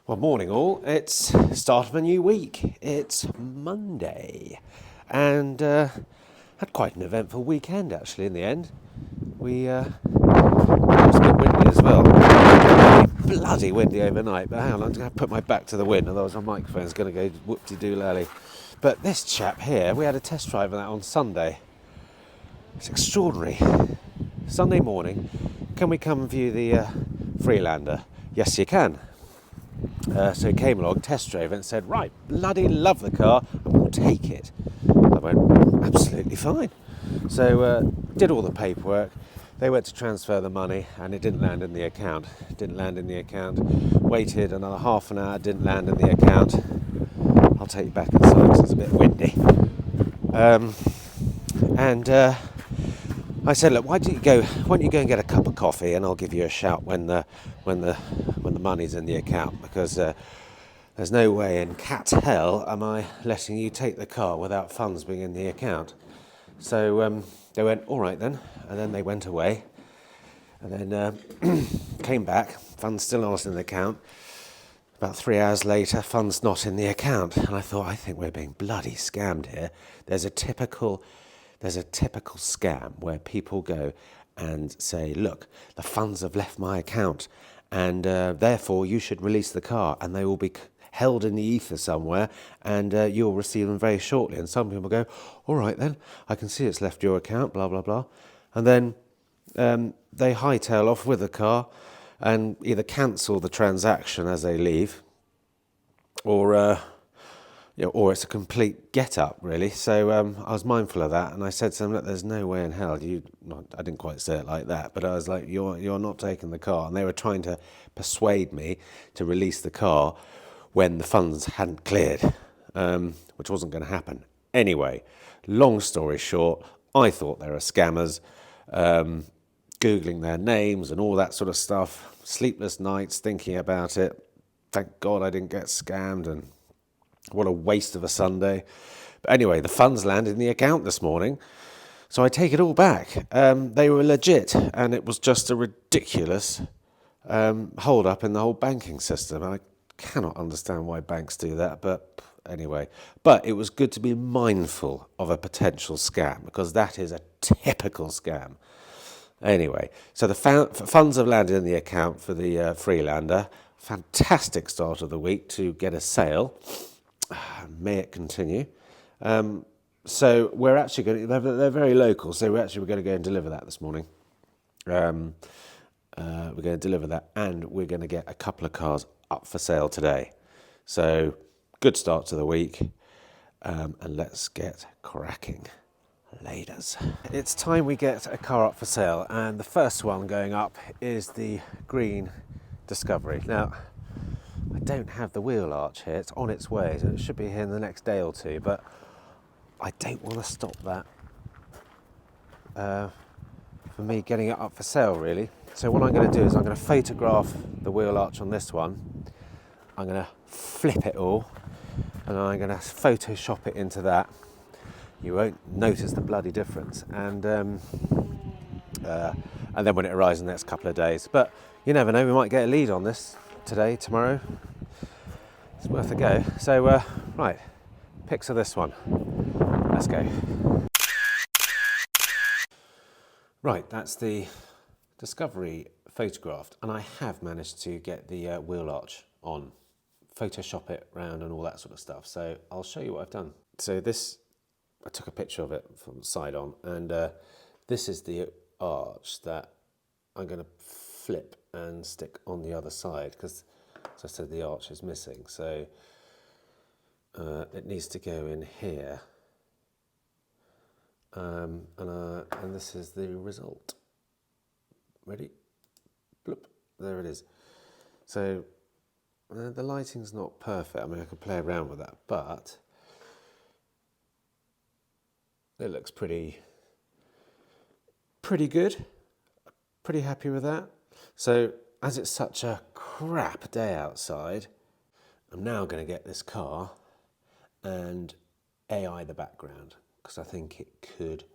Well, morning all. It's start of a new week. It's Monday, and had quite an eventful weekend actually. In the end, it was a bit windy as well. Bloody windy overnight. But hang on, I'm going to put my back to the wind, otherwise my microphone's going to go whoop-de-doo-lally. But this chap here, we had a test drive of that on Sunday. It's extraordinary. Sunday morning, can we come and view the Freelander? Yes, you can. So he came along, test drove it and said, right, bloody love the car, and we'll take it. I went, absolutely fine. So did all the paperwork. They went to transfer the money and it didn't land in the account. Waited another half an hour, didn't land in the account. I'll take you back inside because it's a bit windy. I said, look, why don't you go and get a cup of coffee, and I'll give you a shout when the money's in the account, because there's no way in cat's hell am I letting you take the car without funds being in the account. So they went, all right then, and then they went away, and then came back, funds still not in the account. About 3 hours later, funds not in the account, and I thought, I think we're being bloody scammed here. There's a typical scam where people go and say, look, the funds have left my account, and therefore you should release the car, and they will be held in the ether somewhere, and you'll receive them very shortly. And some people go, all right then, I can see it's left your account, blah, blah, blah. And then they hightail off with the car and either cancel the transaction as they leave, or or it's a complete get-up, really. So I was mindful of that, and I said to them, look, there's no way in hell I didn't quite say it like that, but I was like, you're not taking the car. And they were trying to persuade me to release the car when the funds hadn't cleared, which wasn't going to happen. Anyway, long story short, I thought they were scammers, Googling their names and all that sort of stuff, sleepless nights thinking about it. Thank God I didn't get scammed, and what a waste of a Sunday. But anyway, the funds landed in the account this morning, so I take it all back. They were legit, and it was just a ridiculous hold up in the whole banking system. I cannot understand why banks do that, but anyway. But it was good to be mindful of a potential scam, because that is a typical scam. Anyway, so the funds have landed in the account for the Freelander. Fantastic start of the week to get a sale. May it continue. So we're actually going to, they're very local, so we're going to go and deliver that this morning. We're going to deliver that, and we're going to get a couple of cars up for sale today. So good start to the week, and let's get cracking. Laters. It's time we get a car up for sale, and the first one going up is the green Discovery. Now, I don't have the wheel arch here. It's on its way, so it should be here in the next day or two, but I don't want to stop that for me getting it up for sale, really. So what I'm going to do is I'm going to photograph the wheel arch on this one. I'm going to flip it all, and I'm going to Photoshop it into that. You won't notice the bloody difference, and then when it arrives in the next couple of days. But you never know, we might get a lead on this today, tomorrow. It's worth a go. So right, pics of this one. Let's go. Right, that's the Discovery photographed, and I have managed to get the wheel arch on, Photoshop it round and all that sort of stuff. So I'll show you what I've done. So this, I took a picture of it from side on, and this is the arch that I'm going to flip and stick on the other side, because, as I said, the arch is missing. So it needs to go in here, and this is the result. Ready? Bloop. There it is. So the lighting's not perfect. I mean, I could play around with that, but it looks pretty good. Pretty happy with that. So as it's such a crap day outside, I'm now going to get this car and AI the background, because I think it could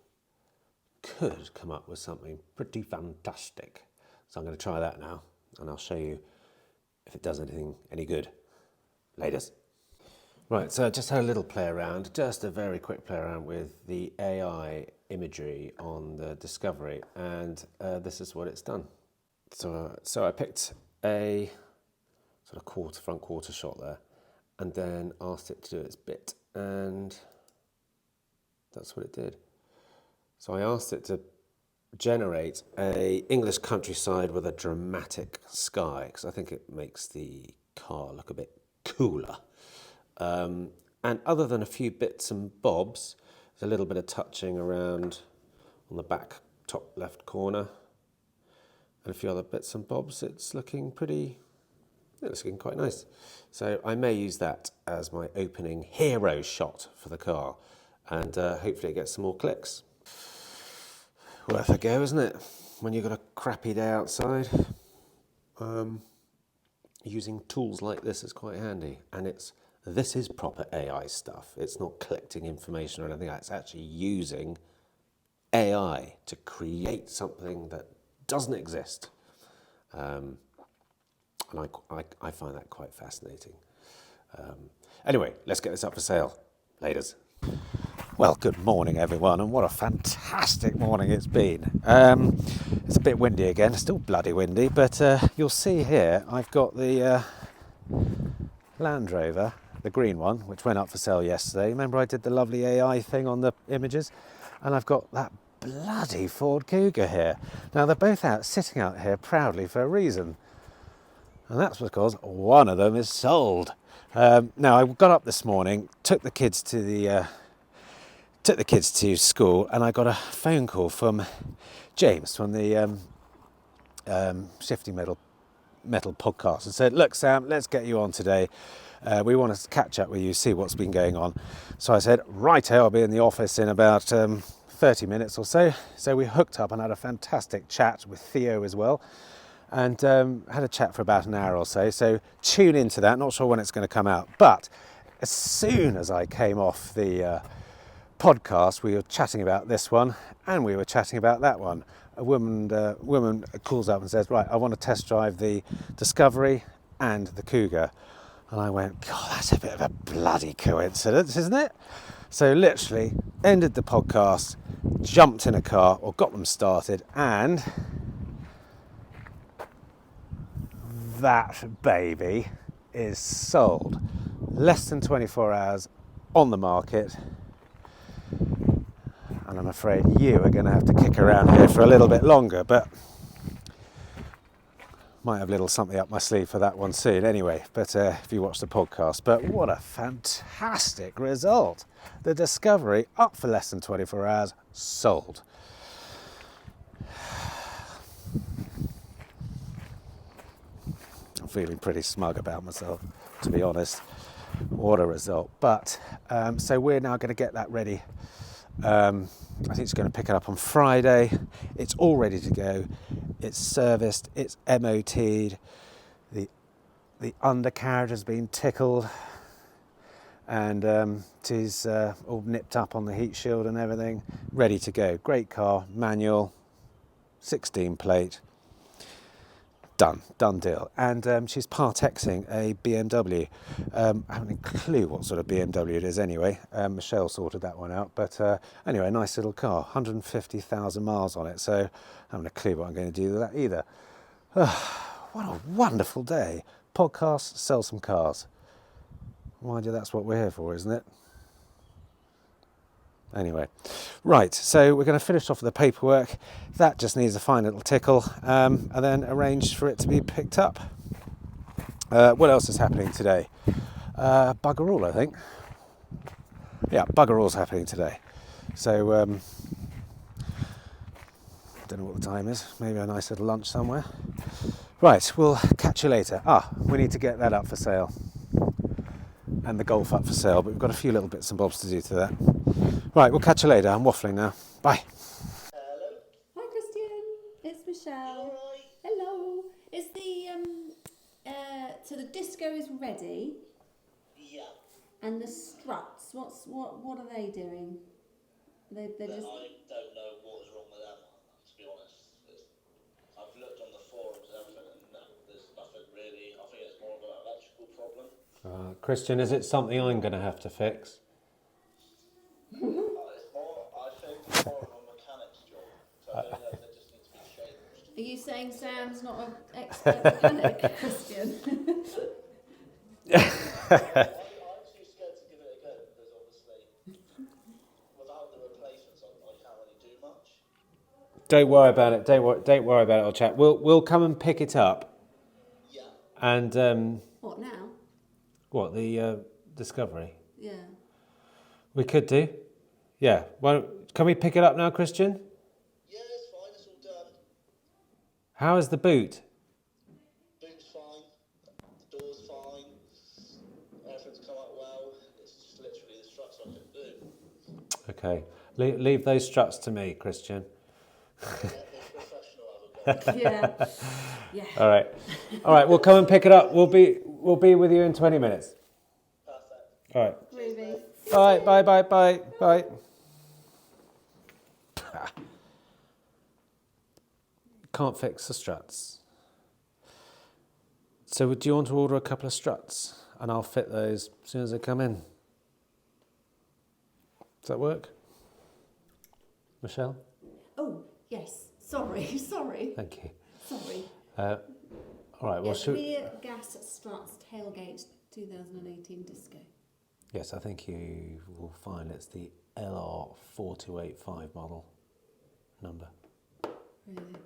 come up with something pretty fantastic. So I'm going to try that now, and I'll show you if it does any good. Laters. Right, so I just had a little play around, just a very quick play around with the AI imagery on the Discovery, and this is what it's done. So I picked a sort of front quarter shot there, and then asked it to do its bit, and that's what it did. So I asked it to generate a English countryside with a dramatic sky, because I think it makes the car look a bit cooler. And other than a few bits and bobs, there's a little bit of touching around on the back top left corner and a few other bits and bobs. It's looking quite nice. So I may use that as my opening hero shot for the car, and hopefully it gets some more clicks. Worth a go, isn't it? When you've got a crappy day outside, using tools like this is quite handy, and this is proper AI stuff. It's not collecting information or anything like that. It's actually using AI to create something that doesn't exist. And I find that quite fascinating. Anyway, let's get this up for sale. Laters. Well, good morning, everyone, and what a fantastic morning it's been. It's a bit windy again, still bloody windy, but you'll see here I've got the Land Rover, the green one, which went up for sale yesterday. Remember I did the lovely AI thing on the images? And I've got that bloody Ford Cougar here. Now, they're both sitting out here proudly for a reason. And that's because one of them is sold. Now, I got up this morning, took the kids to school, and I got a phone call from James from the Shifting Metal podcast, and said, "Look, Sam, let's get you on today. We want to catch up with you, see what's been going on." So I said, "Righto, I'll be in the office in about 30 minutes or so." So we hooked up and had a fantastic chat with Theo as well, and had a chat for about an hour or so. So tune into that. Not sure when it's going to come out, but as soon as I came off the podcast, we were chatting about this one and we were chatting about that one. A woman calls up and says, "Right, I want to test drive the Discovery and the Cougar." And I went, "God, that's a bit of a bloody coincidence, isn't it?" So literally ended the podcast, jumped in a car, or got them started, and that baby is sold. Less than 24 hours on the market. And I'm afraid you are going to have to kick around here for a little bit longer, but might have a little something up my sleeve for that one soon anyway, but if you watch the podcast. But what a fantastic result. The Discovery, up for less than 24 hours, sold. I'm feeling pretty smug about myself, to be honest. What a result. But so we're now going to get that ready. I think it's going to pick it up on Friday. It's all ready to go. It's serviced. It's MOT'd. The undercarriage has been tickled, and it is all nipped up on the heat shield and everything. Ready to go. Great car, manual, 16 plate. Done deal. And she's part-exing a BMW. I haven't a clue what sort of BMW it is anyway. Michelle sorted that one out. But anyway, a nice little car, 150,000 miles on it. So I haven't a clue what I'm going to do with that either. What a wonderful day. Podcast, sell some cars. Mind you, that's what we're here for, isn't it? Anyway, right, so we're going to finish off with the paperwork. That just needs a fine little tickle, and then arrange for it to be picked up. What else is happening today? Bugger all, I think. Yeah, bugger all's happening today. So, don't know what the time is. Maybe a nice little lunch somewhere. Right, we'll catch you later. We need to get that up for sale. And the Golf up for sale, but we've got a few little bits and bobs to do to that. Right, we'll catch you later. I'm waffling now. Bye. Hello. Hi, Christian. It's Michelle. Right. Hello. Is so the disco is ready? Yeah. And the struts, what are they doing? They're just. I don't know what is wrong with them, to be honest. I've looked on the forums and everything, and no, there's nothing really. I think it's more of an electrical problem. Christian, is it something I'm going to have to fix? It's more, I think it's more of a mechanic's job. So I don't know if they just need to be changed. Are you saying Sam's not an expert mechanic, Christian? I'm too scared to give it a go because obviously without the replacements I can't really do much. Don't worry about it. Don't worry about it, old chap. We'll come and pick it up. Yeah. And What now? what, the Discovery? Yeah. We could do. Yeah. Well, can we pick it up now, Christian? Yeah, it's fine, it's all done. How is the boot? Boot's fine, the door's fine, everything's come out well. It's just literally the struts I can do. Okay. Leave those struts to me, Christian. Yeah, the professional have a go. Yeah. Yeah. All right. All right. We'll come and pick it up. We'll be with you in 20 minutes. Perfect. All right. Ruby. Bye. Can't fix the struts. So do you want to order a couple of struts? And I'll fit those as soon as they come in. Does that work? Michelle? Oh, yes. Sorry. Thank you. Sorry. All right. Well, Yeah, rear gas struts tailgate 2018 disco. yes, I think you will find it's the LR4285 model number. Really?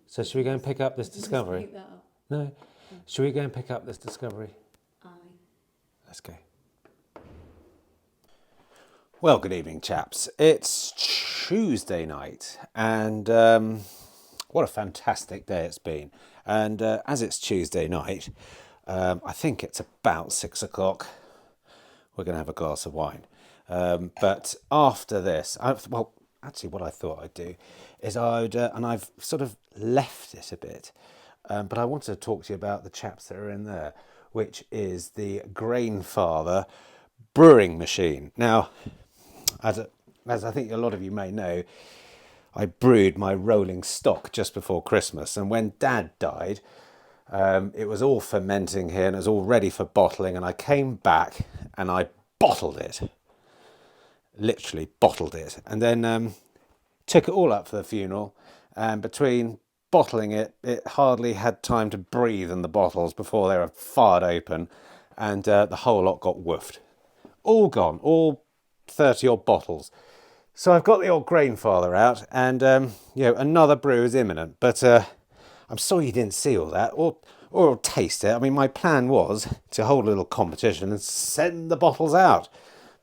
So should we go and pick up this Just Discovery? pick that up. No. Should we go and pick up this Discovery? Aye. Let's go. Well, good evening, chaps. It's Tuesday night, and what a fantastic day it's been. And as it's Tuesday night, I think it's about 6 o'clock. We're going to have a glass of wine. But after this, actually what I thought I'd do is and I've sort of left it a bit, but I wanted to talk to you about the chaps that are in there, which is the Grainfather brewing machine. Now, as I think a lot of you may know, I brewed my rolling stock just before Christmas, and when Dad died, it was all fermenting here and it was all ready for bottling, and I came back and I bottled it. Literally bottled it, and then took it all up for the funeral, and between bottling it, it hardly had time to breathe in the bottles before they were fired open, and the whole lot got woofed. All gone, all 30 odd bottles. So I've got the old Grainfather out, and another brew is imminent, but I'm sorry you didn't see all that or taste it. I mean, my plan was to hold a little competition and send the bottles out,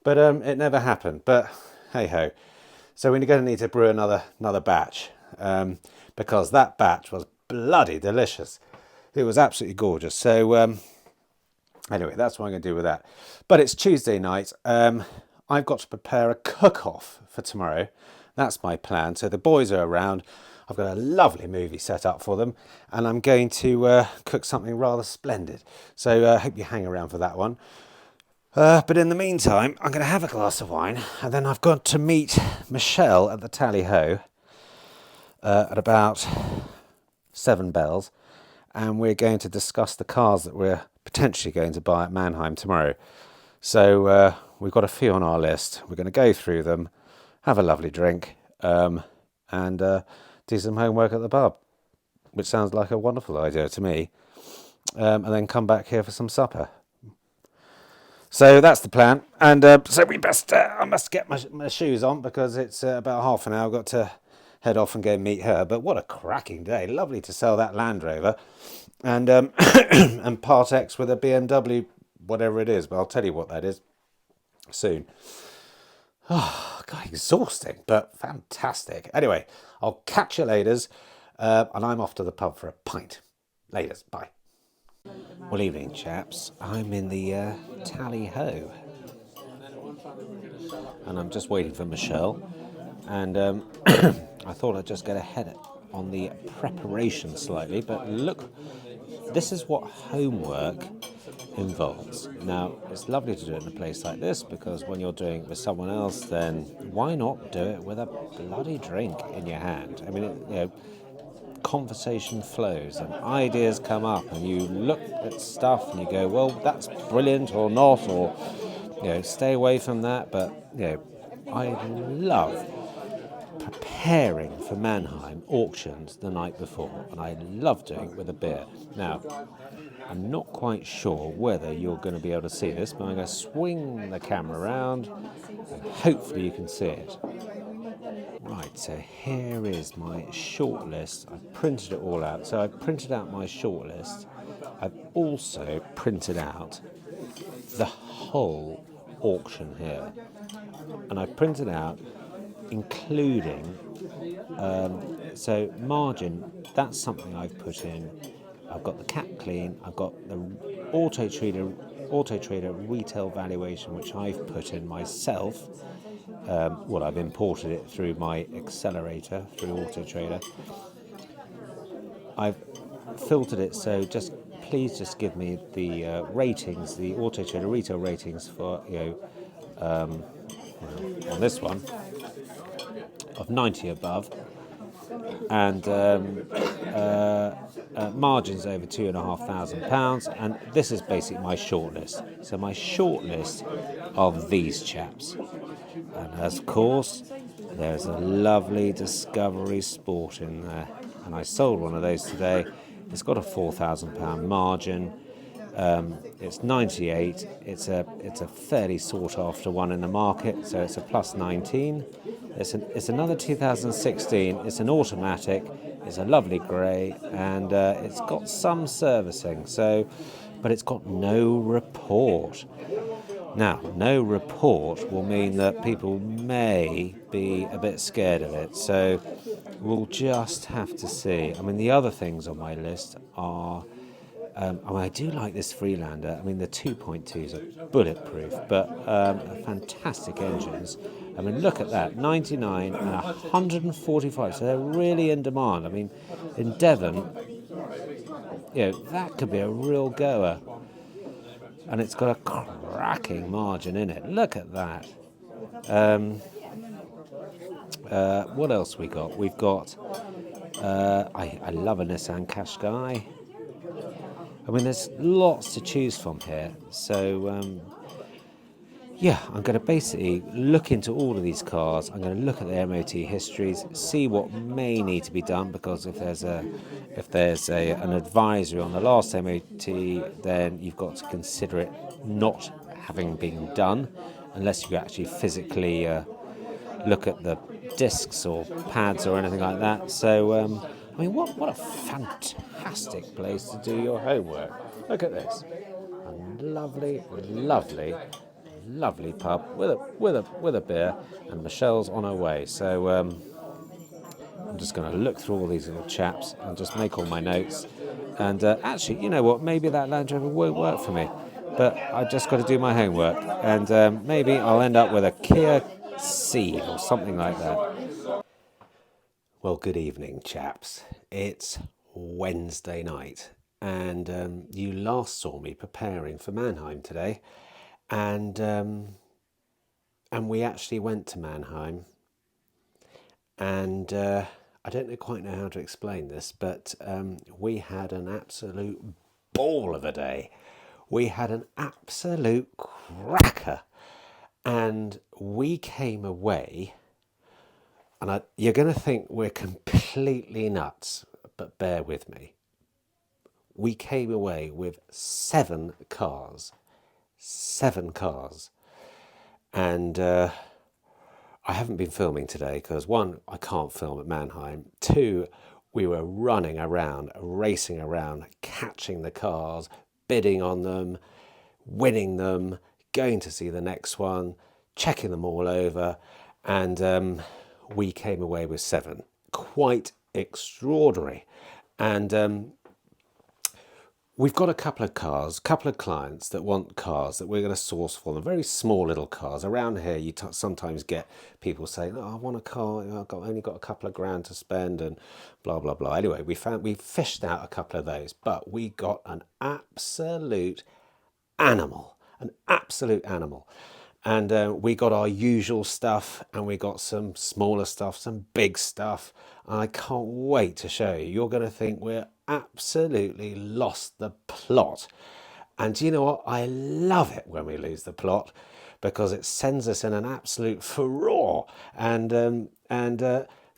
but it never happened. But hey ho. So we're going to need to brew another batch, because that batch was bloody delicious. It was absolutely gorgeous. So anyway, that's what I'm going to do with that. But it's Tuesday night. I've got to prepare a cook-off for tomorrow. That's my plan. So the boys are around. I've got a lovely movie set up for them, and I'm going to cook something rather splendid. So I hope you hang around for that one. But in the meantime, I'm going to have a glass of wine, and then I've got to meet Michelle at the Tally Ho at about 7 bells, and we're going to discuss the cars that we're potentially going to buy at Mannheim tomorrow. So we've got a few on our list. We're going to go through them, have a lovely drink, and do some homework at the pub, which sounds like a wonderful idea to me, and then come back here for some supper. So that's the plan, and so I must get my shoes on, because it's about half an hour. I've got to head off and go meet her. But what a cracking day! Lovely to sell that Land Rover, and and part X with a BMW, whatever it is. But I'll tell you what that is soon. Oh, God, exhausting, but fantastic. Anyway, I'll catch you laters, and I'm off to the pub for a pint. Laters, bye. Well, evening, chaps. I'm in the Tally Ho, and I'm just waiting for Michelle. And I thought I'd just get ahead on the preparation slightly. But look, this is what homework involves. Now, it's lovely to do it in a place like this, because when you're doing it with someone else, then why not do it with a bloody drink in your hand? I mean, conversation flows and ideas come up, and you look at stuff and you go, well, that's brilliant or not, or stay away from that. But I love preparing for Mannheim auctions the night before, and I love doing it with a beer. Now, I'm not quite sure whether you're going to be able to see this, but I'm going to swing the camera around and hopefully you can see it. Right, so here is my shortlist. I've printed it all out. So I've printed out my shortlist. I've also printed out the whole auction here. And I've printed out including, so margin, that's something I've put in. I've got the cap clean, I've got the Auto Trader retail valuation, which I've put in myself. I've imported it through my accelerator, through Auto Trader. I've filtered it, so please just give me the ratings, the Auto Trader retail ratings for, on this one, of 90 above, and margins over £2,500, and this is basically my shortlist. So my shortlist of these chaps, and of course there's a lovely Discovery Sport in there, and I sold one of those today. It's got a £4,000 margin. It's 98. It's a fairly sought after one in the market, so it's a plus 19. It's another 2016. It's an automatic. It's a lovely grey, and it's got some servicing. But it's got no report. Now, no report will mean that people may be a bit scared of it. So we'll just have to see. I mean, the other things on my list are. I do like this Freelander. I mean, the 2.2s are bulletproof, but fantastic engines. I mean, look at that, 99 and 145, so they're really in demand. I mean, in Devon, that could be a real goer. And it's got a cracking margin in it. Look at that. What else we got? We've got, I love a Nissan Qashqai. I mean, there's lots to choose from here. So, I'm going to basically look into all of these cars. I'm going to look at their MOT histories, see what may need to be done, because if there's an advisory on the last MOT, then you've got to consider it not having been done, unless you actually physically look at the discs or pads or anything like that. So, I mean, what a fantastic place to do your homework. Look at this. A lovely, lovely, lovely pub with a beer, and Michelle's on her way. So I'm just going to look through all these little chaps and just make all my notes. And actually, you know what? Maybe that Land Rover won't work for me, but I've just got to do my homework, and maybe I'll end up with a Kia Ceed or something like that. Well, good evening, chaps. It's Wednesday night, and you last saw me preparing for Mannheim today, and we actually went to Mannheim, and I don't quite know how to explain this, but we had an absolute ball of a day. We had an absolute cracker, and we came away. And you're going to think we're completely nuts, but bear with me. We came away with 7 cars. 7 cars. And I haven't been filming today because 1, I can't film at Mannheim. 2, we were running around, racing around, catching the cars, bidding on them, winning them, going to see the next one, checking them all over, and we came away with 7. Quite extraordinary. And we've got a couple of clients that want cars that we're going to source for them. Very small little cars. Around here, you sometimes get people saying, "Oh, I want a car. I've only got a couple of grand to spend," and blah blah blah. Anyway, we fished out a couple of those, but we got an absolute animal, And we got our usual stuff, and we got some smaller stuff, some big stuff. And I can't wait to show you. You're going to think we're absolutely lost the plot. And do you know what? I love it when we lose the plot, because it sends us in an absolute furore. And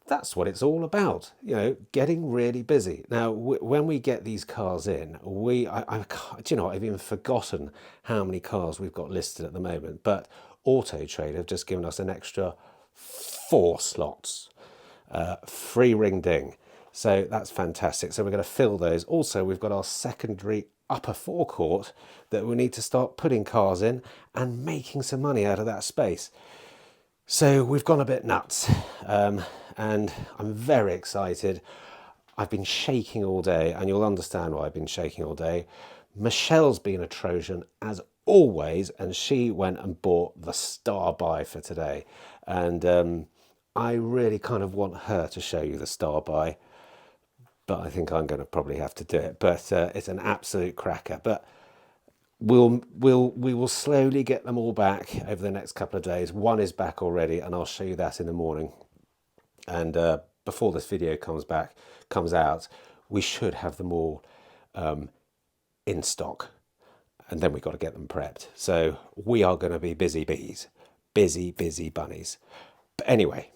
that's what it's all about, you know, getting really busy. Now, when we get these cars in, do you know, I've even forgotten how many cars we've got listed at the moment, but Auto Trader have just given us an extra 4 slots, free ring ding. So that's fantastic. So we're going to fill those. Also, we've got our secondary upper forecourt that we need to start putting cars in and making some money out of that space. So we've gone a bit nuts, and I'm very excited. I've been shaking all day, and you'll understand why I've been shaking all day. Michelle's been a Trojan as always, and she went and bought the star buy for today. And I really kind of want her to show you the star buy, but I think I'm going to probably have to do it. But it's an absolute cracker. But we will slowly get them all back over the next couple of days. One is back already, and I'll show you that in the morning. And before this video comes out, we should have them all in stock, and then we've got to get them prepped. So we are going to be busy bees, busy bunnies. But anyway,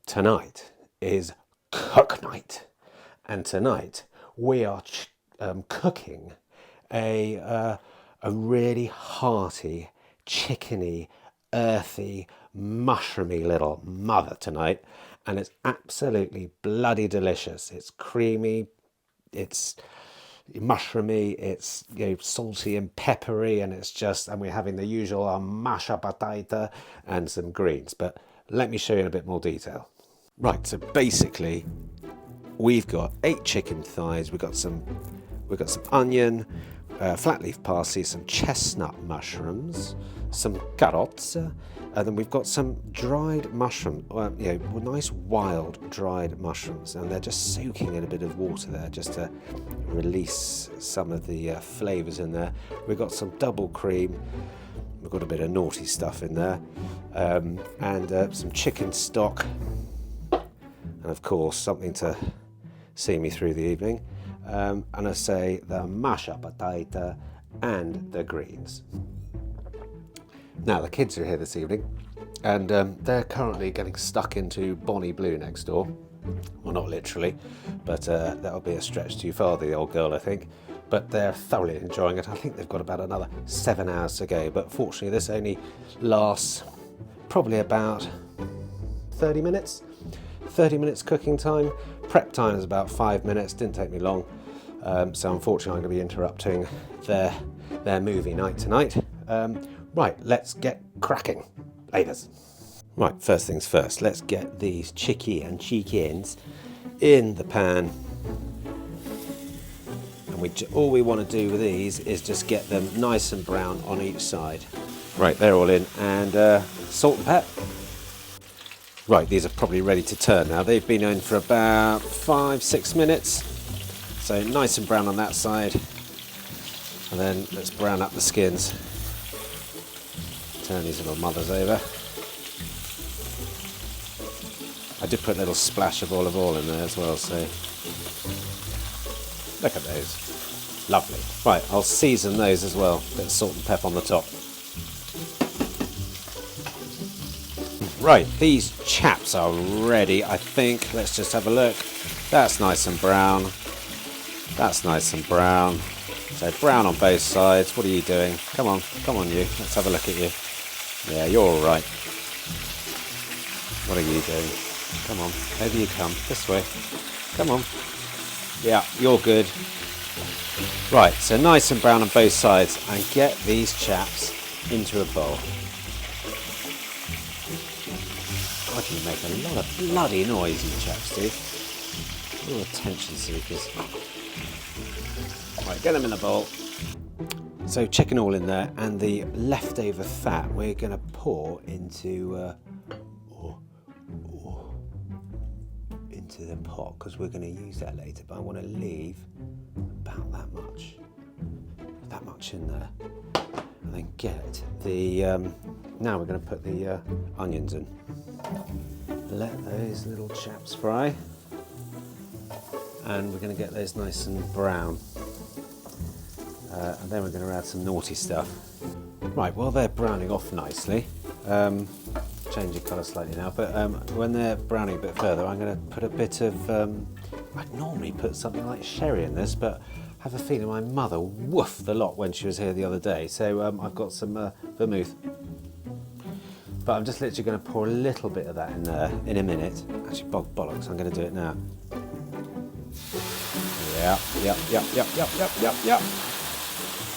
tonight is cook night, and tonight we are cooking a really hearty, chickeny, earthy, mushroomy little mother tonight, and it's absolutely bloody delicious. It's creamy, it's mushroomy, it's, you know, salty and peppery, and we're having the usual masha patata and some greens. But let me show you in a bit more detail. Right, so basically we've got 8 chicken thighs, we've got some onion, flat leaf parsley, some chestnut mushrooms, some carrots, and then we've got some dried mushroom, you know, nice wild dried mushrooms, and they're just soaking in a bit of water there just to release some of the flavours in there. We've got some double cream, we've got a bit of naughty stuff in there, and some chicken stock, and of course something to see me through the evening. And I say the masha patata and the greens. Now the kids are here this evening, and they're currently getting stuck into Bonnie Blue next door. Well, not literally, but that'll be a stretch too far, the old girl, I think. But they're thoroughly enjoying it. I think they've got about another 7 hours to go, but fortunately this only lasts probably about 30 minutes. 30 minutes cooking time. Prep time is about 5 minutes, didn't take me long. So unfortunately I'm going to be interrupting their movie night tonight. Right, let's get cracking. Laters. Right, first things first, let's get these chickens in the pan. And all we want to do with these is just get them nice and brown on each side. Right, they're all in, and salt and pepper. Right, these are probably ready to turn now. They've been in for about 5-6 minutes. So nice and brown on that side. And then let's brown up the skins. Turn these little mothers over. I did put a little splash of olive oil in there as well, so look at those. Lovely. Right, I'll season those as well. Bit of salt and pepper on the top. Right, these chaps are ready, I think. Let's just have a look. That's nice and brown. That's nice and brown. So brown on both sides. What are you doing? Come on you. Let's have a look at you. Yeah, you're all right. What are you doing? Come on, over you come. This way. Come on. Yeah, you're good. Right, so nice and brown on both sides, and get these chaps into a bowl. God, you make a lot of bloody noise, you chaps do. Real attention seekers. Right, get them in the bowl. So chicken all in there, and the leftover fat we're going to pour into into the pot, because we're going to use that later. But I want to leave about that much in there, and then get the Now we're going to put the onions in. Let those little chaps fry. And we're going to get those nice and brown. And then we're going to add some naughty stuff. Right, well they're browning off nicely. Change the colour slightly now, but when they're browning a bit further, I'm going to put a bit of, I'd normally put something like sherry in this, but I have a feeling my mother woofed the lot when she was here the other day, so I've got some vermouth. But I'm just literally going to pour a little bit of that in there in a minute. Actually, bollocks, I'm going to do it now. Yep.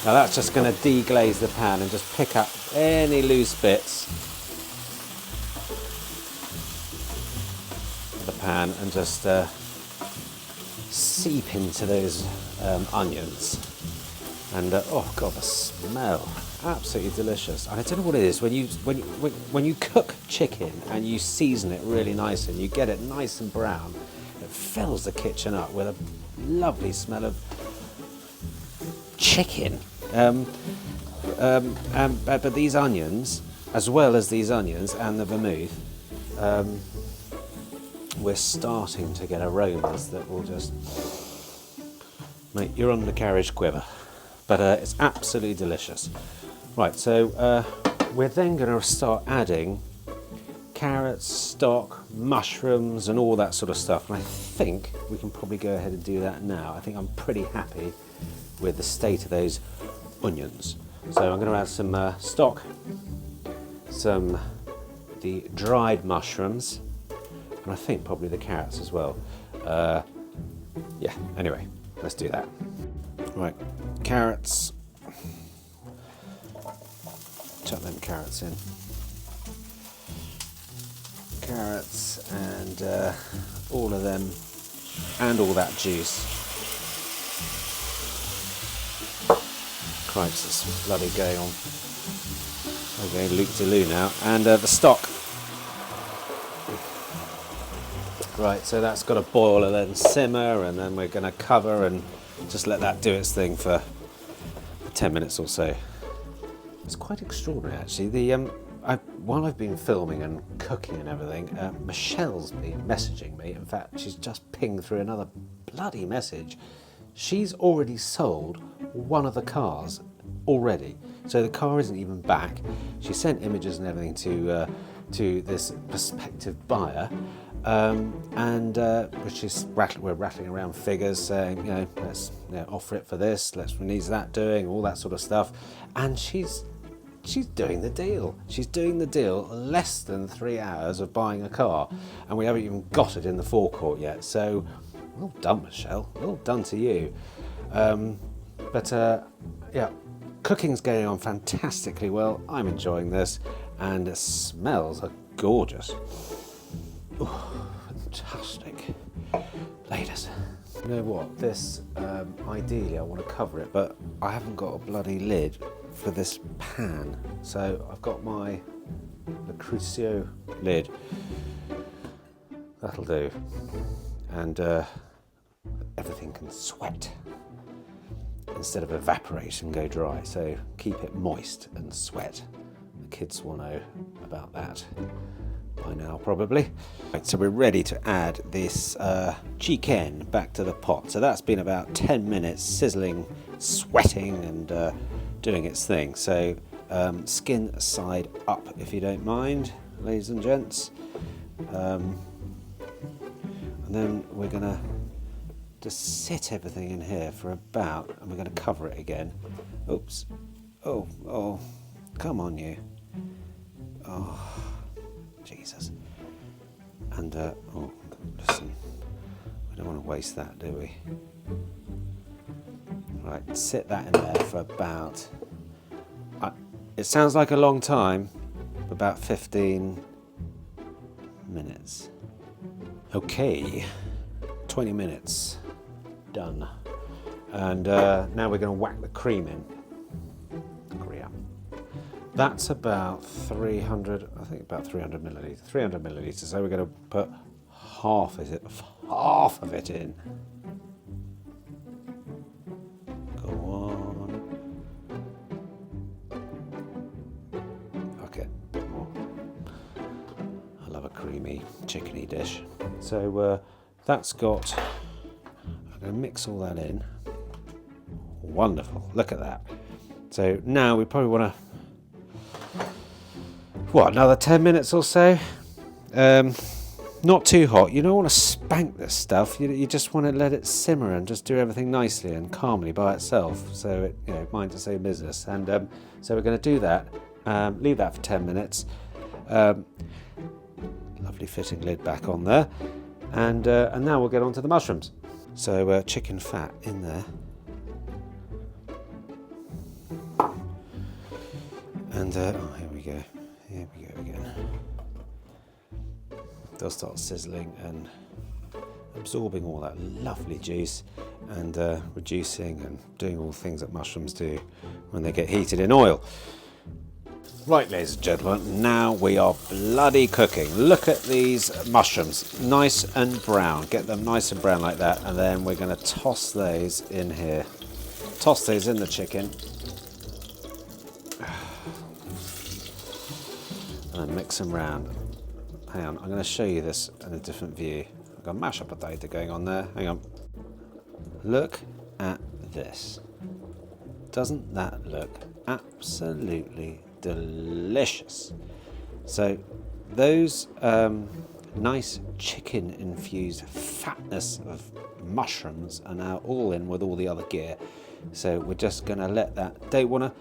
Now that's just going to deglaze the pan and just pick up any loose bits of the pan and just seep into those onions. And oh god, the smell, absolutely delicious. And I don't know what it is, when you cook chicken and you season it really nice and you get it nice and brown, it fills the kitchen up with a lovely smell of chicken. But these onions, as well as these onions and the vermouth, we're starting to get aromas that will just make your undercarriage quiver. But it's absolutely delicious. Right, so we're then going to start adding carrots, stock, mushrooms and all that sort of stuff. And I think we can probably go ahead and do that now. I think I'm pretty happy with the state of those onions. So I'm going to add some stock, the dried mushrooms, and I think probably the carrots as well. Yeah, anyway, let's do that. Right, carrots. Chuck them carrots in. Carrots and all of them, and all that juice. Christ, it's bloody going on. Okay, loop-de-loo now. And the stock. Right, so that's got to boil and then simmer, and then we're going to cover and just let that do its thing for 10 minutes or so. It's quite extraordinary, actually. While I've been filming and cooking and everything, Michelle's been messaging me. In fact, she's just pinged through another bloody message. She's already sold one of the cars already. So the car isn't even back. She sent images and everything to this prospective buyer. We're rattling around figures, saying, let's offer it for this, we need that doing, all that sort of stuff. And she's doing the deal. She's doing the deal less than 3 hours of buying a car, and we haven't even got it in the forecourt yet. So, well done, Michelle. Well done to you. Yeah, cooking's going on fantastically well. I'm enjoying this, and the smells are gorgeous. Ooh, fantastic. Ladies, you know what? This, ideally I want to cover it, but I haven't got a bloody lid for this pan. So I've got my Le Crucio lid. That'll do. And everything can sweat instead of evaporate and go dry. So keep it moist and sweat. The kids will know about that by now, probably. Right, so we're ready to add this chicken back to the pot. So that's been about 10 minutes sizzling, sweating and doing its thing. So skin side up, if you don't mind, ladies and gents. And then we're gonna just sit everything in here for about, and we're gonna cover it again. Oops. Oh, come on you. Oh, Jesus. And, listen, we don't want to waste that, do we? Right, sit that in there for about, it sounds like a long time, about 15 minutes. Okay, 20 minutes, done. And now we're going to whack the cream in. That's about 300, I think about 300 millilitres. 300 millilitres, so we're going to put half of it in. Go on. Okay, creamy chickeny dish. So that's got, I'm going to mix all that in. Wonderful, look at that. So now we probably want to, another 10 minutes or so. Not too hot. You don't want to spank this stuff. You just want to let it simmer and just do everything nicely and calmly by itself. So it, minds its own business. And so we're going to do that. Leave that for 10 minutes. Lovely fitting lid back on there. And now we'll get on to the mushrooms. So chicken fat in there. And here we go. Here we go again. They'll start sizzling and absorbing all that lovely juice and reducing and doing all the things that mushrooms do when they get heated in oil. Right, ladies and gentlemen, now we are bloody cooking. Look at these mushrooms, nice and brown. Get them nice and brown like that, and then we're going to toss those in here. Toss these in the chicken. And then mix them round. Hang on, I'm going to show you this in a different view. I've got mashed potato going on there. Hang on. Look at this. Doesn't that look absolutely delicious? So those nice chicken infused fatness of mushrooms are now all in with all the other gear. So we're just going to let that, don't want to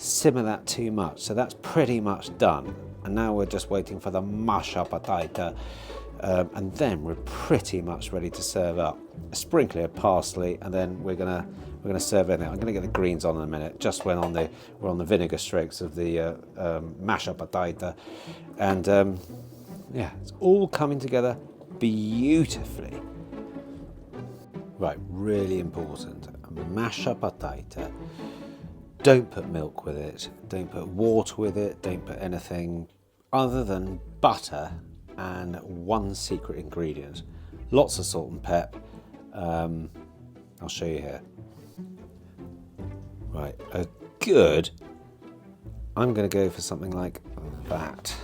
simmer that too much. So that's pretty much done. And now we're just waiting for the mashed potato, and then we're pretty much ready to serve up. A sprinkle of parsley, and then we're gonna serve it. I'm gonna get the greens on in a minute. Just when we're on the vinegar strokes of the mashed potato, and yeah, it's all coming together beautifully. Right, really important. Mashed potato. Don't put milk with it, don't put water with it, don't put anything other than butter and one secret ingredient. Lots of salt and pep. I'll show you here. Right, good. I'm going to go for something like that.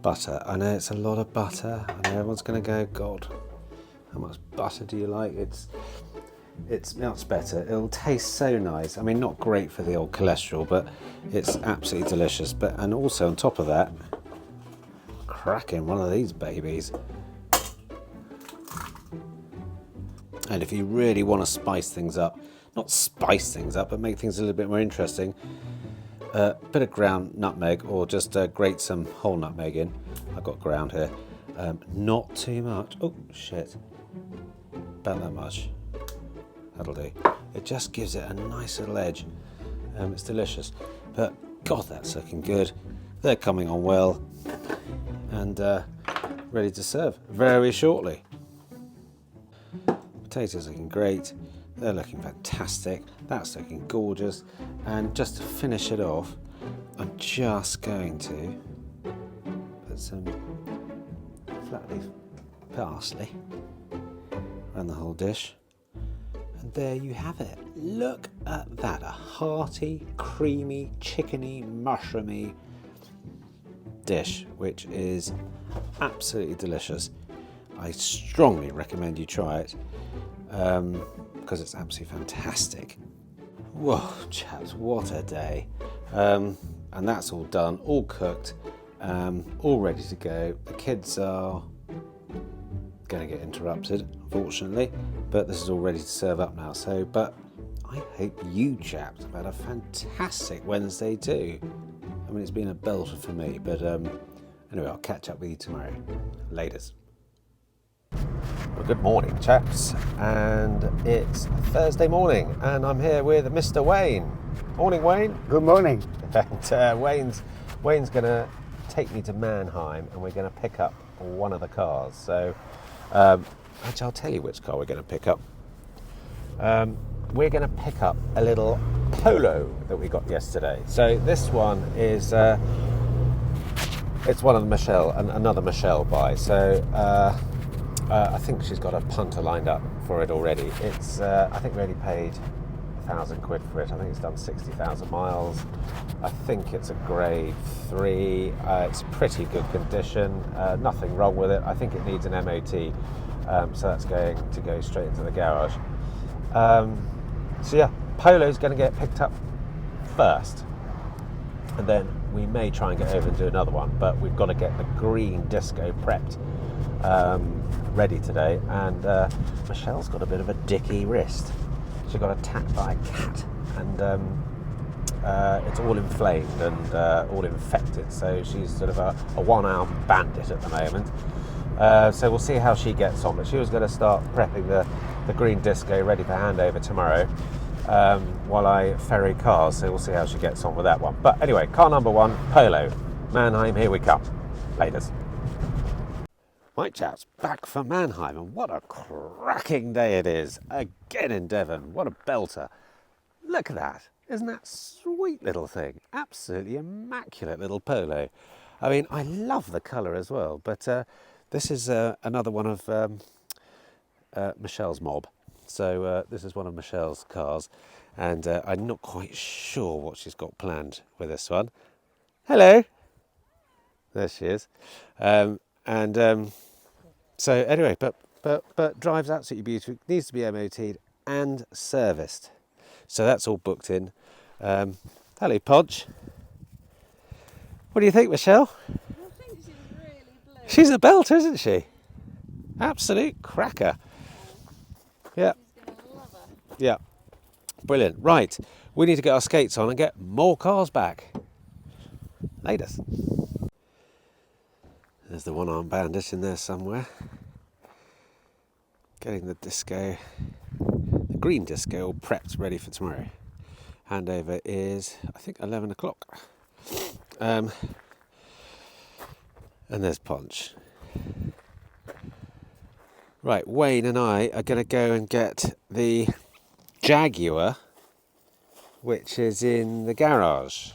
Butter. I know it's a lot of butter. I know everyone's going to go, God, how much butter do you like? It's much better. It'll taste so nice. I mean, not great for the old cholesterol, but it's absolutely delicious. And also on top of that, cracking one of these babies. And if you really want to spice things up, not spice things up, but make things a little bit more interesting, a bit of ground nutmeg, or just grate some whole nutmeg in. I've got ground here. Not too much. Oh, shit. About that much. That'll do. It just gives it a nice little edge. It's delicious. But God, that's looking good. They're coming on well and ready to serve very shortly. Potatoes looking great. They're looking fantastic. That's looking gorgeous. And just to finish it off, I'm just going to put some flat leaf parsley around the whole dish. And there you have it. Look at that. A hearty, creamy, chickeny, mushroomy dish, which is absolutely delicious. I strongly recommend you try it because it's absolutely fantastic. Whoa, chaps, what a day. And that's all done, all cooked, all ready to go. The kids are going to get interrupted, unfortunately, but this is all ready to serve up now. So, but I hope you chaps have had a fantastic Wednesday too. I mean, it's been a belter for me, but anyway, I'll catch up with you tomorrow. Laters. Well, good morning, chaps, and it's Thursday morning, and I'm here with Mr. Wayne. Morning, Wayne. Good morning. And Wayne's going to take me to Mannheim, and we're going to pick up one of the cars. So, actually, I'll tell you which car we're going to pick up. We're going to pick up a little Polo that we got yesterday. So this one is it's one of the another Michelle buy. So I think she's got a punter lined up for it already. It's I think we only paid 1,000 quid for it. I think it's done 60,000 miles. I think it's a grade 3. It's pretty good condition. Nothing wrong with it. I think it needs an MOT, so that's going to go straight into the garage. So yeah, Polo's going to get picked up first, and then we may try and get over and do another one, but we've got to get the green disco prepped, ready today. And Michelle's got a bit of a dicky wrist. She got attacked by a cat, and it's all inflamed and all infected, so she's sort of a one-armed bandit at the moment. So we'll see how she gets on, but she was going to start prepping the green disco ready for handover tomorrow, while I ferry cars, so we'll see how she gets on with that one. But anyway, car number 1, Polo, Mannheim, here we come. Laters. Right chaps, back for Mannheim, and what a cracking day it is, again in Devon. What a belter. Look at that, isn't that a sweet little thing? Absolutely immaculate little Polo. I mean, I love the colour as well, but this is another one of Michelle's mob. So this is one of Michelle's cars, and I'm not quite sure what she's got planned with this one. Hello. There she is. So anyway, but drives absolutely beautiful. Needs to be MOT'd and serviced. So that's all booked in. Hello, Podge. What do you think, Michelle? I think she's really blue. She's a belter, isn't she? Absolute cracker. Yeah. She's going to love her. Yeah. Brilliant. Right. We need to get our skates on and get more cars back. Laters. There's the one-armed bandit in there somewhere. Getting the disco, the green disco, all prepped, ready for tomorrow. Handover is, I think, 11 o'clock. And there's Ponch. Right, Wayne and I are going to go and get the Jaguar, which is in the garage,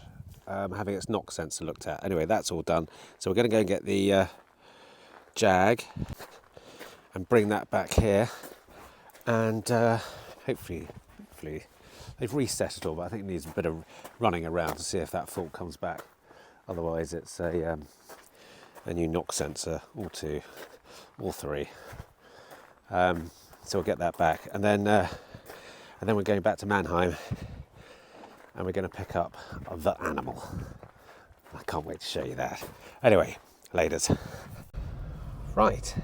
having its knock sensor looked at. Anyway, that's all done. So we're going to go and get the Jag and bring that back here. And hopefully they've reset it all, but I think it needs a bit of running around to see if that fault comes back. Otherwise, it's a new knock sensor, all 3. So we'll get that back, and then we're going back to Mannheim, and we're going to pick up the animal. I can't wait to show you that. Anyway, laters. Right,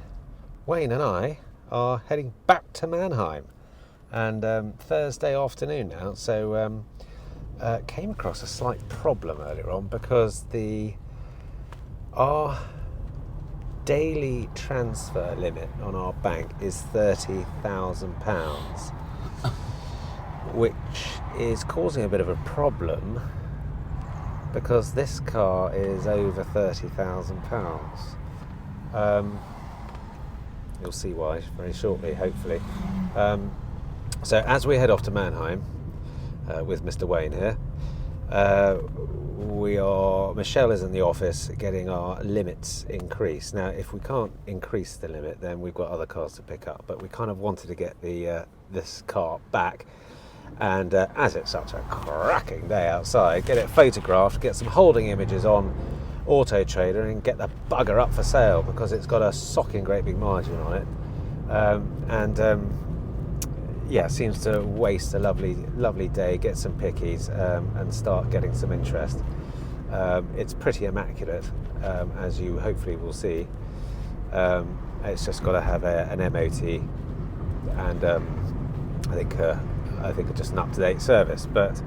Wayne and I are heading back to Mannheim, and Thursday afternoon now. So came across a slight problem earlier on because our daily transfer limit on our bank is £30,000, which is causing a bit of a problem because this car is over £30,000. You'll see why very shortly, hopefully. So as we head off to Mannheim with Mr. Wayne here, Michelle is in the office getting our limits increased. Now, if we can't increase the limit, then we've got other cars to pick up, but we kind of wanted to get this car back, and as it's such a cracking day outside, get it photographed, get some holding images on Auto Trader, and get the bugger up for sale because it's got a socking great big margin on it, yeah, seems to waste a lovely day, get some pickies, and start getting some interest. It's pretty immaculate, as you hopefully will see. It's just got to have an MOT, and I think just an up-to-date service. But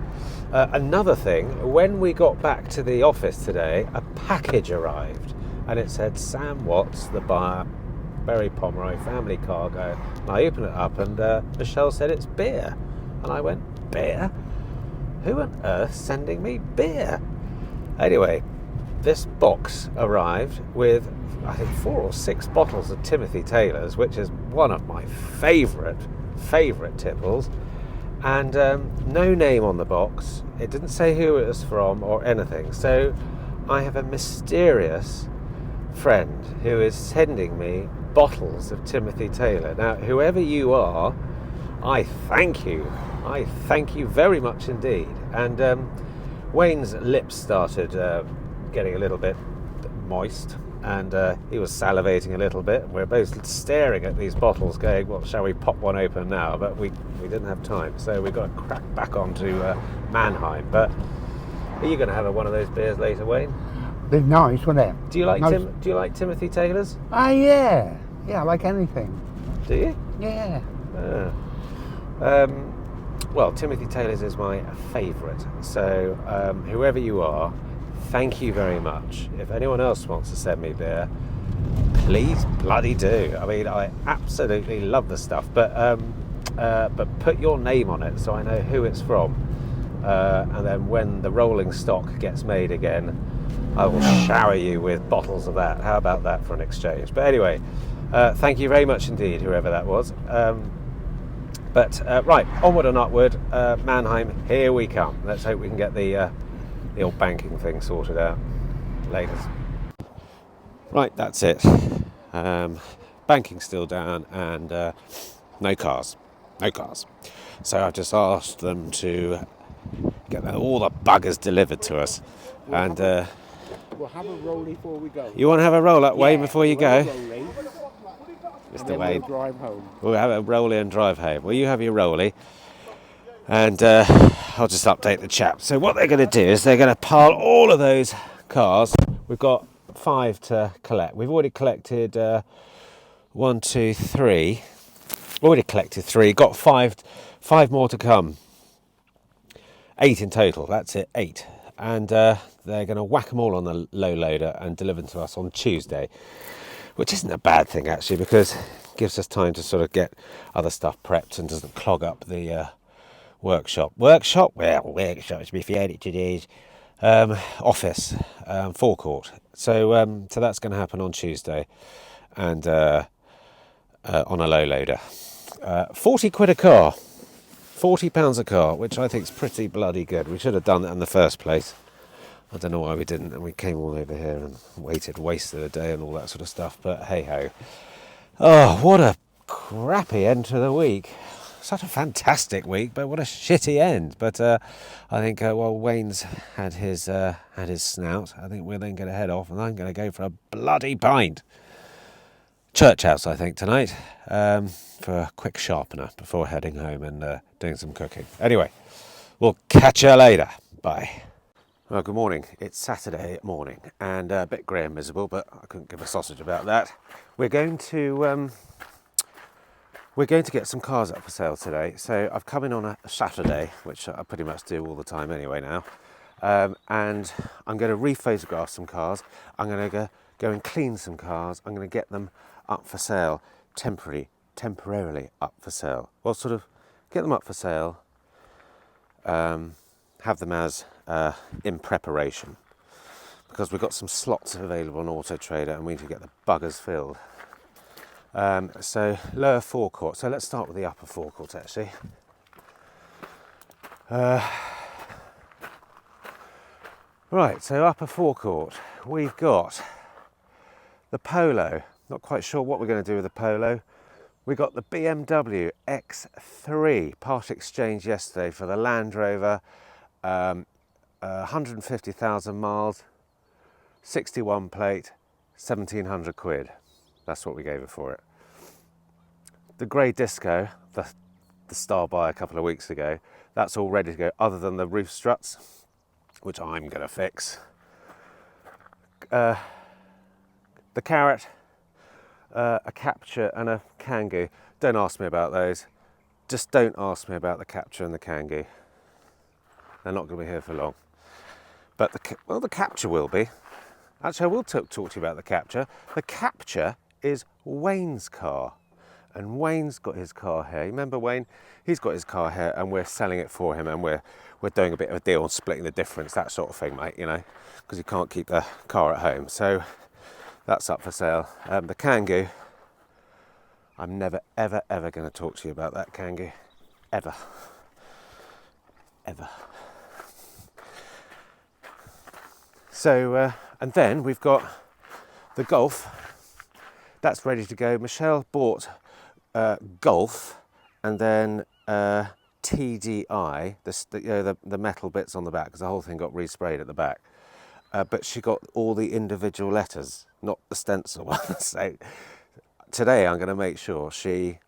another thing, when we got back to the office today, a package arrived, and it said Sam Watts, the buyer, Berry Pomeroy family cargo. And I opened it up, and Michelle said it's beer, and I went, beer? Who on earth's sending me beer? Anyway, this box arrived with, I think, 4 or 6 bottles of Timothy Taylor's, which is one of my favourite tipples, and no name on the box. It didn't say who it was from or anything. So I have a mysterious friend who is sending me bottles of Timothy Taylor. Now, whoever you are, I thank you I thank you very much indeed. And Wayne's lips started getting a little bit moist, and he was salivating a little bit. We're both staring at these bottles going, well, shall we pop one open now? But we didn't have time, so we've got to crack back onto Mannheim. But are you going to have one of those beers later, Wayne? Be nice, wouldn't it? Do you like Nice. Do you like Timothy Taylor's? Ah, yeah. Yeah, I like anything. Do you? Yeah. Well, Timothy Taylor's is my favourite. So whoever you are, thank you very much. If anyone else wants to send me beer, please bloody do. I mean, I absolutely love the stuff, but put your name on it so I know who it's from. And then when the rolling stock gets made again, I will shower you with bottles of that. How about that for an exchange? But anyway, thank you very much indeed, whoever that was. Right, onward and upward, Mannheim, here we come. Let's hope we can get the old banking thing sorted out later. Right, that's it. Banking's still down, and no cars. So I've just asked them to get all the buggers delivered to us. And We'll have a rollie before we go. you want to have a roll up, Wayne, before you go? Mr. Wayne. We'll drive home. We'll have a rollie and drive home. Well, you have your rollie, and I'll just update the chap. So what they're going to do is they're going to pile all of those cars. We've got 5 to collect. We've already collected 1, 2, 3. Already collected 3. Got 5 more to come. 8 in total. That's it. 8. And they're going to whack them all on the low loader and deliver them to us on Tuesday. Which isn't a bad thing, actually, because it gives us time to sort of get other stuff prepped and doesn't clog up the workshop. Workshop? Well, workshop, to be fair, today's office, forecourt. So that's going to happen on Tuesday, and on a low loader. 40 quid a car. £40 a car, which I think is pretty bloody good. We should have done that in the first place. I don't know why we didn't, and we came all over here and wasted a day and all that sort of stuff, but hey-ho. Oh, what a crappy end to the week. Such a fantastic week, but what a shitty end. But I think, Wayne's had his snout. I think we're then going to head off, and I'm going to go for a bloody pint. Church house, I think, tonight, for a quick sharpener before heading home and doing some cooking. Anyway, we'll catch you later. Bye. Well, good morning. It's Saturday morning and a bit grey and miserable, but I couldn't give a sausage about that. We're going to get some cars up for sale today. So I've come in on a Saturday, which I pretty much do all the time anyway now, and I'm going to re-photograph some cars. I'm going to go and clean some cars. I'm going to get them up for sale, temporarily up for sale. Well, sort of get them up for sale, have them as in preparation, because we've got some slots available on Auto Trader and we need to get the buggers filled. So lower forecourt. So let's start with the upper forecourt actually. Right, so upper forecourt, we've got the Polo. Not quite sure what we're going to do with the Polo. We got the BMW X3 part exchange yesterday for the Land Rover. 150,000 miles, 61 plate, 1,700 quid. That's what we gave it for it. The grey Disco, the star buy a couple of weeks ago, that's all ready to go, other than the roof struts, which I'm going to fix. The Carrot, a Capture and a Kangoo. Don't ask me about those. Just don't ask me about the Capture and the Kangoo. They're not going to be here for long. But the Capture will be. Actually, I will talk to you about the Capture. The Capture is Wayne's car. And Wayne's got his car here. You remember Wayne? He's got his car here and we're selling it for him, and we're doing a bit of a deal on splitting the difference, that sort of thing, mate, you know, because you can't keep the car at home. So that's up for sale. The Kangoo, I'm never, ever, ever going to talk to you about that Kangoo. Ever. Ever. So, and then we've got the Golf. That's ready to go. Michelle bought Golf and then TDI, the metal bits on the back, because the whole thing got resprayed at the back. But she got all the individual letters, not the stencil ones. So today I'm going to make sure she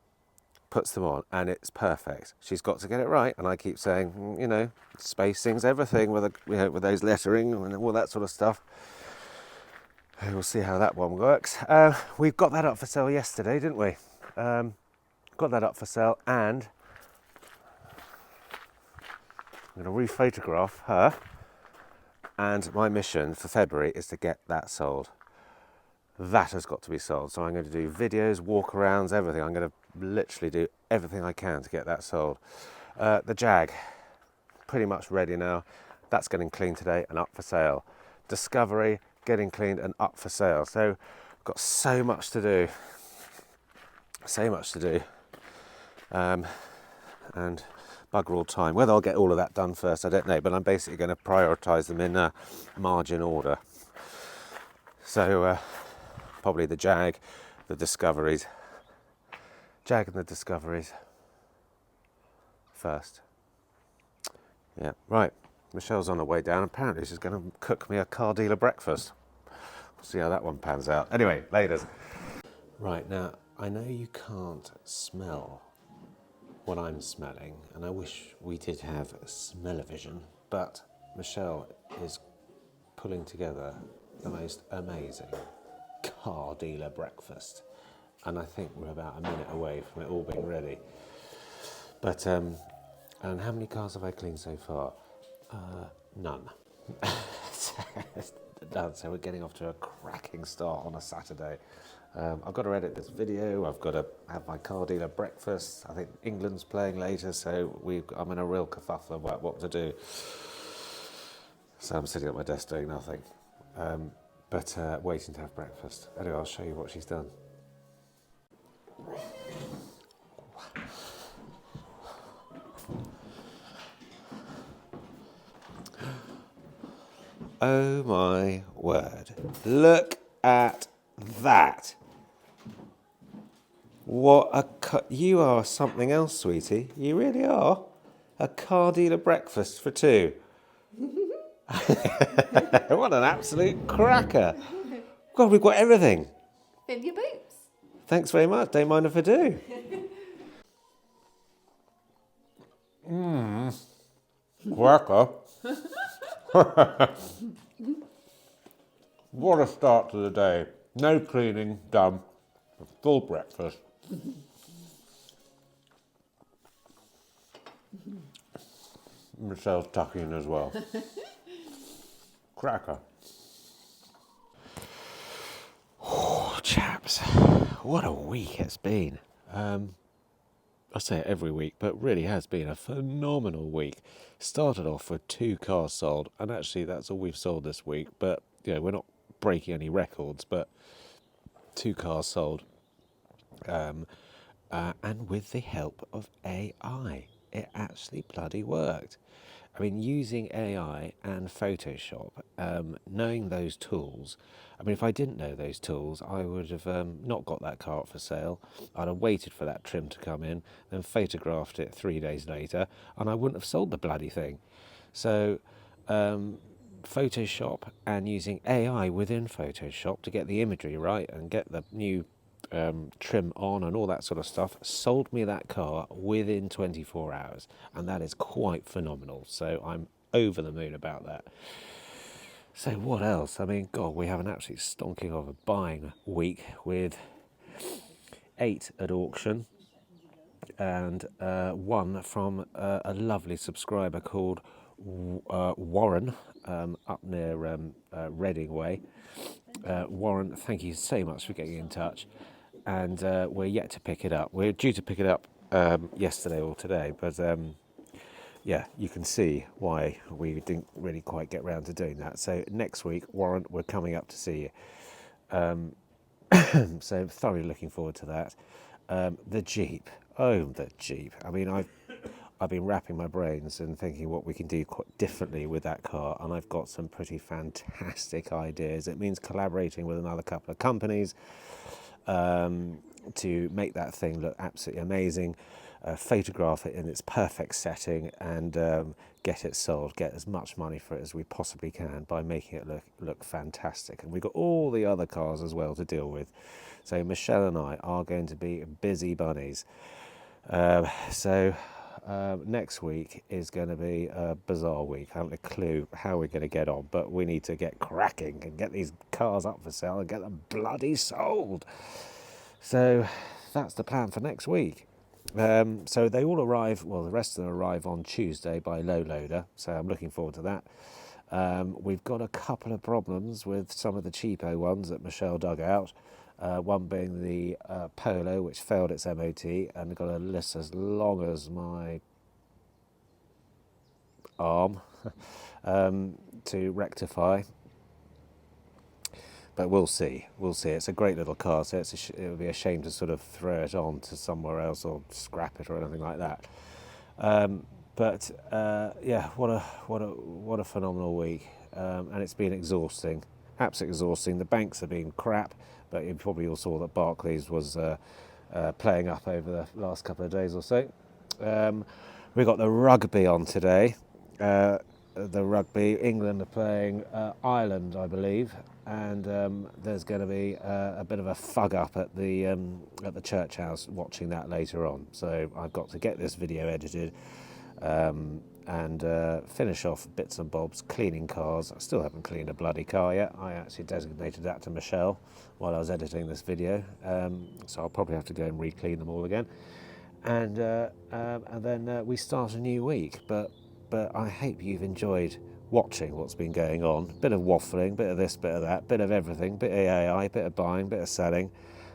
puts them on and it's perfect. She's got to get it right, and I keep saying, you know, spacing's everything with with those lettering and all that sort of stuff. We'll see how that one works. We've got that up for sale yesterday, didn't we? Got that up for sale, and I'm going to rephotograph her. And my mission for February is to get that sold. That has got to be sold. So I'm going to do videos, walkarounds, everything. I'm going to literally do everything I can to get that sold. The Jag, pretty much ready now. That's getting cleaned today and up for sale. Discovery, getting cleaned and up for sale. So got so much to do. So much to do. And bugger all time. Whether I'll get all of that done first, I don't know. But I'm basically going to prioritise them in margin order. So probably the Jag, the Discoveries. Jag and the Discoveries first. Yeah, right. Michelle's on her way down. Apparently she's going to cook me a car dealer breakfast. We'll see how that one pans out. Anyway, later. Right, now, I know you can't smell what I'm smelling, and I wish we did have smell-o-vision, but Michelle is pulling together the most amazing car dealer breakfast, and I think we're about a minute away from it all being ready. But and how many cars have I cleaned so far? None. Done. So we're getting off to a cracking start on a Saturday. I've got to edit this video. I've got to have my car dealer breakfast. I think England's playing later, so I'm in a real kerfuffle about what to do. So I'm sitting at my desk doing nothing, but waiting to have breakfast. Anyway, I'll show you what she's done. Oh my word. Look at that. What you are something else, sweetie. You really are. A car dealer breakfast for two. What an absolute cracker. God, we've got everything. Fill your boots. Thanks very much. Don't mind if I do. Cracker. What a start to the day. No cleaning, done. A full breakfast. Michelle's tucking in as well. Cracker. Oh, chaps, what a week it's been. I say it every week, but it really has been a phenomenal week. Started off with 2 cars sold, and actually that's all we've sold this week, but you know, we're not breaking any records, but 2 cars sold. And with the help of AI, it actually bloody worked. I mean, using AI and Photoshop, knowing those tools, I mean, if I didn't know those tools, I would have not got that car up for sale. I'd have waited for that trim to come in, then photographed it 3 days later, and I wouldn't have sold the bloody thing. So, Photoshop and using AI within Photoshop to get the imagery right and get the new trim on and all that sort of stuff, sold me that car within 24 hours, and that is quite phenomenal. So I'm over the moon about that. So what else? I mean, God, we have an absolute stonking of a buying week with 8 at auction and 1 from a lovely subscriber called Warren up near Reading Way. Warren, thank you so much for getting in touch, and we're yet to pick it up. We're due to pick it up yesterday or today, but yeah, you can see why we didn't really quite get round to doing that. So next week, Warren, we're coming up to see you. So thoroughly looking forward to that. The Jeep. Oh, the Jeep. I mean, I've been wrapping my brains and thinking what we can do quite differently with that car, and I've got some pretty fantastic ideas. It means collaborating with another couple of companies to make that thing look absolutely amazing. photograph it in its perfect setting, and get it sold, get as much money for it as we possibly can by making it look fantastic. And we've got all the other cars as well to deal with. So Michelle and I are going to be busy bunnies. Next week is going to be a bizarre week. I haven't a clue how we're going to get on, but we need to get cracking and get these cars up for sale and get them bloody sold. So that's the plan for next week. So they all arrive, well, the rest of them arrive on Tuesday by low loader, so I'm looking forward to that. We've got a couple of problems with some of the cheapo ones that Michelle dug out. One being the Polo, which failed its MOT, and got a list as long as my arm to rectify. But we'll see. We'll see. It's a great little car, so it would be a shame to sort of throw it on to somewhere else or scrap it or anything like that. Yeah, what a phenomenal week, and it's been exhausting, absolutely exhausting. The banks have been crap, but you probably all saw that Barclays was playing up over the last couple of days or so. We got the rugby on today. The rugby, England are playing Ireland, I believe, and there's going to be a bit of a fug up at the church house watching that later on. So I've got to get this video edited and finish off bits and bobs, cleaning cars. I still haven't cleaned a bloody car yet. I actually designated that to Michelle while I was editing this video, so I'll probably have to go and re-clean them all again. And then we start a new week, but I hope you've enjoyed watching what's been going on. Bit of waffling, bit of this, bit of that, bit of everything, bit of AI, bit of buying, bit of selling.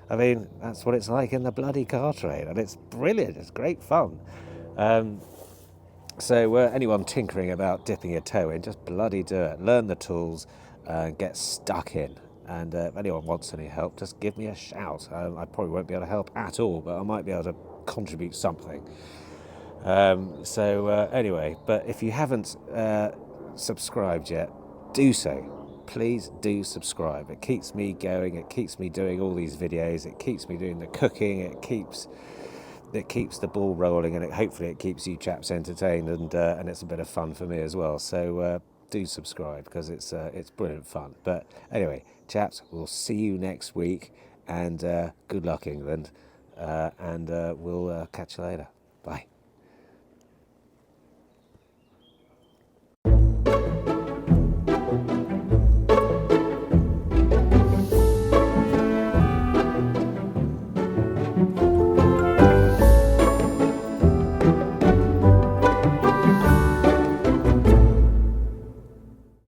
I mean, that's what it's like in the bloody car trade, and it's brilliant. It's great fun. So anyone tinkering about dipping your toe in, just bloody do it. Learn the tools, get stuck in. And if anyone wants any help, just give me a shout. I probably won't be able to help at all, but I might be able to contribute something. Anyway, but if you haven't subscribed yet, do so. Please do subscribe. It keeps me going. It keeps me doing all these videos. It keeps me doing the cooking. It keeps the ball rolling, and hopefully it keeps you chaps entertained, and it's a bit of fun for me as well. So do subscribe, because it's brilliant fun. But anyway, chaps, we'll see you next week, and good luck, England, and we'll catch you later. Bye.